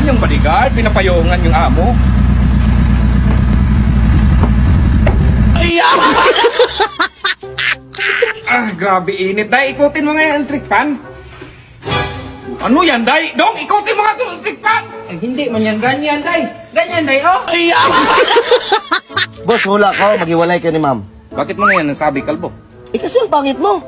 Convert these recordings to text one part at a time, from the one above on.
yan yung bodyguard, pinapayungan yung amo. Grabe init. Day, ikutin mo nga yung electric fan. Ano yan, Day? Dong, ikutin mo nga yung electric fan. Hindi man yan, ganyan, Day. Ganyan, Day, oh. Boss, hula ko. Maghiwalay kayo ni ma'am. Bakit mo nga yan nasabi, kalbo? Eh kasi ang pangit mo.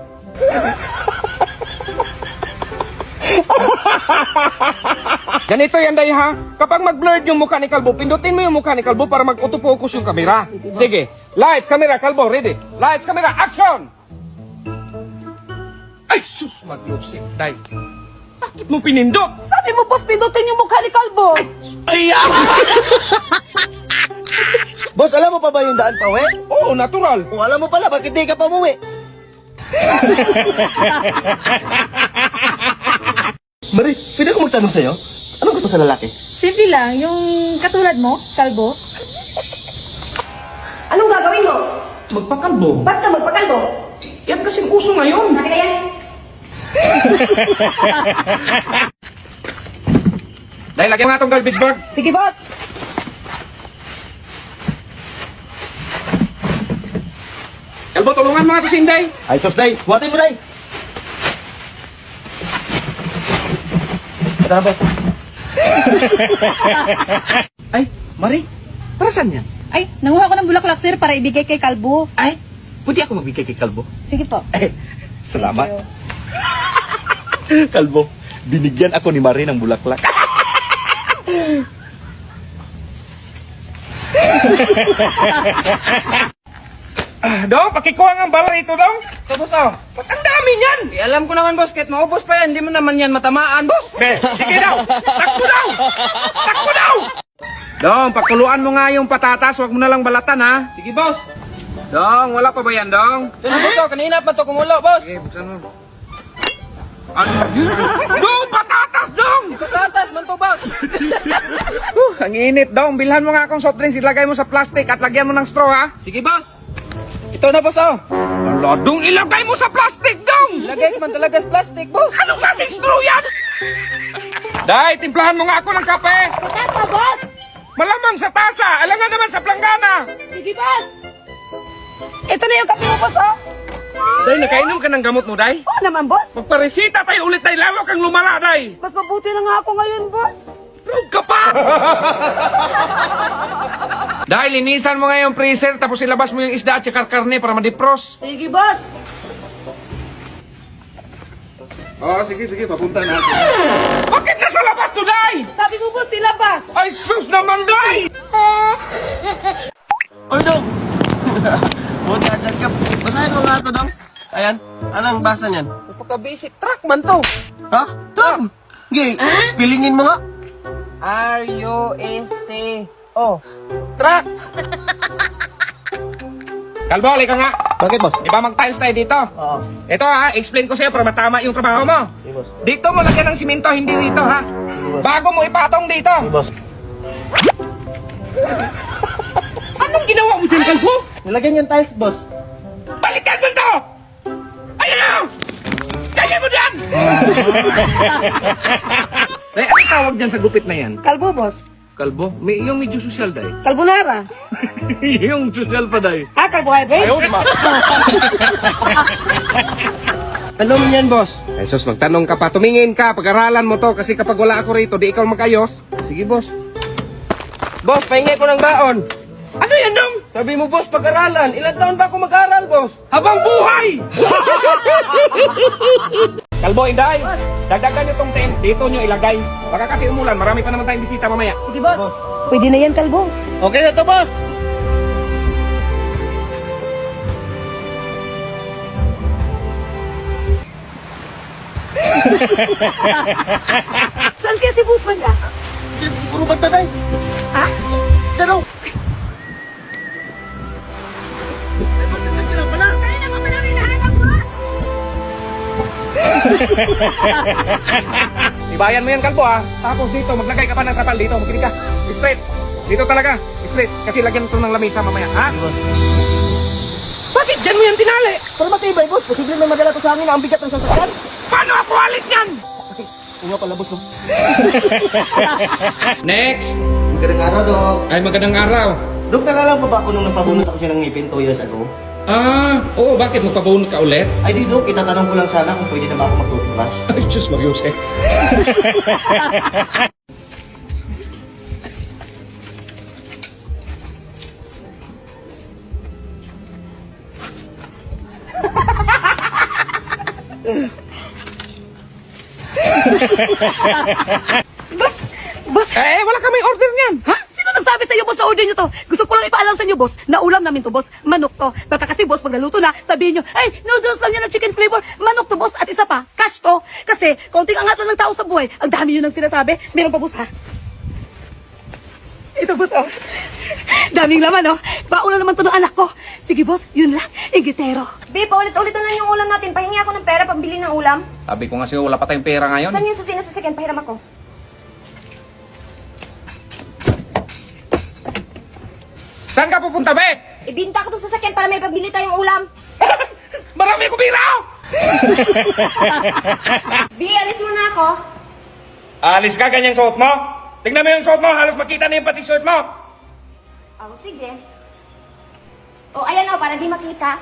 Ganito yan, Day, ha? Kapag mag-blurred yung mukha ni Kalbo, pindutin mo yung mukha ni Kalbo para mag-autofocus yung camera. Sige. Lights, camera, Kalbo, ready. Lights, camera, action! Ay, sus, mag-loosip, Day. Bakit mo pinindot? Sabi mo, boss, pindutin yung mukha ni Kalbo. Boss, alam mo pa ba yung daan pa, we? Oo, natural. O alam mo pala, bakit di ka pa umuwi? Mari, pwede ko magtanong sa'yo? Anong gusto sa lalaki? Simple lang, yung katulad mo, Kalbo. Anong gagawin mo? Magpakalbo. Ba't ka magpakalbo? Yan kasing uso ngayon. Sabi na yan. Dahil lagyan nga itong garbage bag. Sige, boss. Kalbo, tulungan mga to si Inday. Ay, sus, Day. Buhatin mo, Day. Ito na, boss. Ay, Mari. Para saan yan? Ay, nanguha ko ng bulaklak, sir, para ibigay kay Kalbo. Ay, pwede ako magbigay kay Kalbo? Sige po. Eh, salamat. Kalbo, binigyan ako ni Mari ng bulaklak. Dong, pakikuha nga ang bala ito, Dong. So, boss, oh. Ba't ang dami niyan? Alam ko naman, boss, kahit maubos pa yan, hindi mo naman yan matamaan, boss. Be, sige daw. Takbo daw. Takbo daw. Dong, pakuluan mo nga yung patatas. Huwag mo na lang balatan, ha? Sige, boss. Dong, wala pa ba yan, Dong? Sino boss to? Kanina pa to kumulo, boss. Sige, buksan mo. Ano? Dong, patatas, Dong! Patatas, man to, boss. Ang init, Dong. Bilhan mo nga akong soft drinks. Ilagay mo sa plastic at lagyan mo ng straw, ha? Sige, boss. Ito na, boss, oh. Ala, Dong, ilagay mo sa plastic, Dong! Lagay ko man talaga sa plastic, boss. Anong klaseng straw yan? Day, timplahan mo nga ako ng kape. Sa taas na, boss. Malamang sa tasa. Alangan naman sa planggana. Sige, boss. Ito na yung kape mo, boss, oh. Day, nakainom ka ng gamot mo, Day? Oo naman, boss. Magparesita tayo ulit, Day. Lalo kang lumala, Day. Mas mabuti na nga ako ngayon, boss. Rug ka pa! Dahil linisan mo nga yung freezer tapos ilabas mo yung isda at saka karne para madipros. Sige, boss. Oo, sige, papunta natin. Bakit nasa labas to, Day? Sabi mo, boss, silabas. Ay, sus naman, Day! Oy, Dong! Buti ka dyan ka. Basahin mo nga ito, Dong. Ayan. Anong basa niyan? Napaka-basic truck man to. Ha? Dong! Sige, spellingin mo nga. R-U-S-C-O. Truck. Kalbo, ka nga. Bakit, boss? Di ba mag-tiles tayo dito? Oo. Ito ha, explain ko sa'yo para matama yung trabaho mo. Sige, boss. Dito mo lagyan ng simento, hindi dito ha. Bago mo ipatong dito. Sige, boss. Anong ginawa mo dyan, Kalbo? Nilagyan yung tiles, boss. Balikan mo to! Ayun na! Kaya mo dyan! Day, anong tawag dyan sa gupit na yan? Kalbo, boss. Kalbo? May, yung medyo social, Day. Kalbonara. Yung social pa, Day. Ah, carbohydrates. Ano mo yan, boss? Ay, sus, magtanong ka pa. Tumingin ka, pag-aralan mo to. Kasi kapag wala ako rito, di ikaw magayos. Sige, boss. Boss, pahingi ko ng baon. Ano yan, Dong? Sabi mo, boss, pag-aralan. Ilan taon ba ako mag-aral, boss? Habang buhay! Kalbo, Inday, dagdagan nyo tong tent. Dito nyo ilagay. Baka kasi umulan, marami pa naman tayong bisita mamaya. Sige, boss. Pwede na yan, Kalbo. Okay na to, boss. Saan kaya si Busman ka? Diyan siguro ba tatay? Ha? Dano? Kaya naman pala may nahanap, boss. Ibayan mo yan, Kalbo, ha? Tapos dito, maglagay ka pa ng kapal dito. Makinig ka. Straight. Dito talaga. Straight. Kasi lagyan ito ng lamisa mamaya, ha? Bakit dyan mo yan tinali? Para matibay, boss. Posible may madala to sa akin na ang bigat ng sasakyan. Paano ako alis yan? Oo nga pala, boss, no? Next! Magandang araw, Dok. Ay, magandang araw. Dok, nalala mo ba ako nung nagpabunot ako siya ng ngipin 2 years ago? Oo, bakit magpabunot ka ulit? Ay, di, Dok. Itatanong ko lang sana kung pwede na ba ako mag-toothbrush. Ay, Diyos Marius eh. Boss! Boss! Eh, wala kami order niyan. Ha? Sino nagsabi sa iyo, boss, na order niyo to? Gusto ko lang ipaalam sa inyo, boss, na ulam namin to, boss. Manok to. Baka kasi, boss, pag naluto na, sabihin niyo, ay, noodles lang yan ng chicken flavor. Manok to, boss. At isa pa, cash to. Kasi, konting angat lang ng tao sa buhay. Ang dami yun ang sinasabi. Meron pa, boss, ha? Ito, boss, oh. Daming laman, oh. Baon na naman to ng anak ko. Sige, boss, yun lang. Ingitero. Babe, ulit-ulit na lang yung ulam natin. Pahingi ako ng pera pambili ng ulam. Sabi ko nga sa'yo, wala pa tayong pera ngayon. Saan yung susi na sasakyan? Pahiram ako. Saan ka pupunta, be? Ibinta ko itong sasakyan para may pabili tayong ulam. Marami ko pera! Bi, alis mo na ako. Alis ka, ganyang suot mo? Tingnan mo yung suot mo, halos makita na yung pati shirt mo. Oh, sige. Oh, ayan oh, para di makita.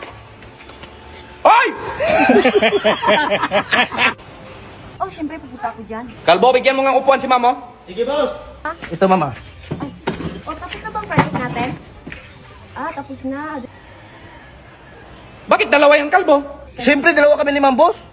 Hoy! Oh, syempre, pupunta ako dyan. Kalbo, bigyan mo nga upuan si mamo. Sige, boss. Ha? Ito, mama. Oh, tapos na bang project natin? Ah, tapos na. Bakit dalawa yung kalbo? Siyempre, dalawa kami ni Ma'am, boss.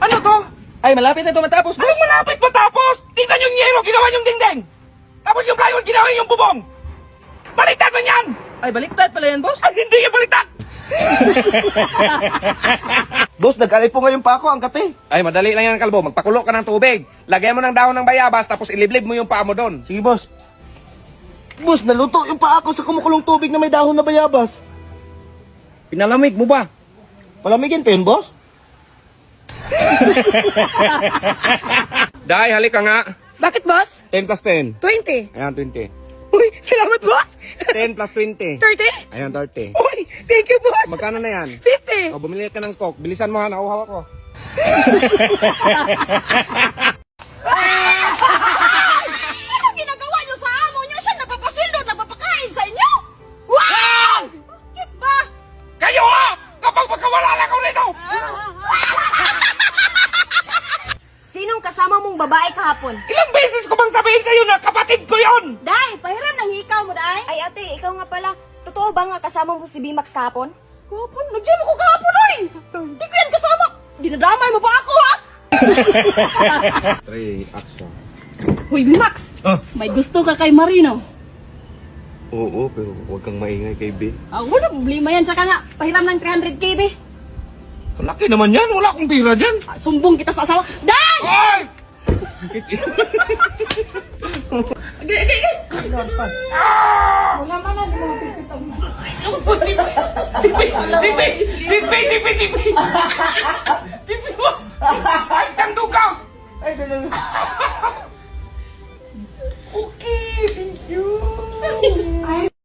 Ano to? Ay, malapit na ito matapos, boss. Anong malapit matapos? Tingnan yung yero, ginawa yung dingding. Tapos yung plywood, ginawa yung bubong. Baliktad man yan! Ay, baliktad pala yan, boss. Ay, hindi yung baliktad! Boss, nag-alipo ngayon pa ako, ang kate. Ay, madali lang yan, kalbo. Magpakulo ka ng tubig. Lagyan mo ng dahon ng bayabas, tapos iliblib mo yung paa mo doon. Sige, boss. Boss, naluto yung paa ko sa kumukulong tubig na may dahon na bayabas. Pinalamig mo ba? Palamigin pa yun, boss? Day, halika nga. Bakit, boss? 10 plus 10. 20. Ayan, 20. Uy, salamat, boss. 10 plus 20. 30. Ayan, 30. Uy, thank you, boss. Magkano na yan? 50. O, bumili ka ng coke. Bilisan mo ha, nauhaw ako. Anong ginagawa niyo sa amo niyo? Siya nagpapasweldo, nagpapakain sa inyo? Wow! Bakit ba? Kayo ha! Kapag magkawala lang ako nito! Sinong kasama mong babae kahapon? Ilang beses ko bang sabihin sa'yo na kapatid ko yon? Day, pahiram ng hikaw mo, Day. Ay, ate, ikaw nga pala. Totoo ba nga kasama mo si Bimax kahapon? Kahapon? Nag-gym ako kahapon, ay! Hindi ko yan kasama. Dinadamay mo pa ako, ha? 3, action. Uy, Max. May gusto ka kay Marino. Oo, pero huwag kang maingay kay B. Wala problema yan. Tsaka nga, pahiram ng 300k, be. Laki naman yan, wala akong pira dyan. Sumbong kita sa asawa. Day! Ay! Wala man na, di mo mapisita mo. Tipi! Ay, tando ka! Okay, thank you. Ay,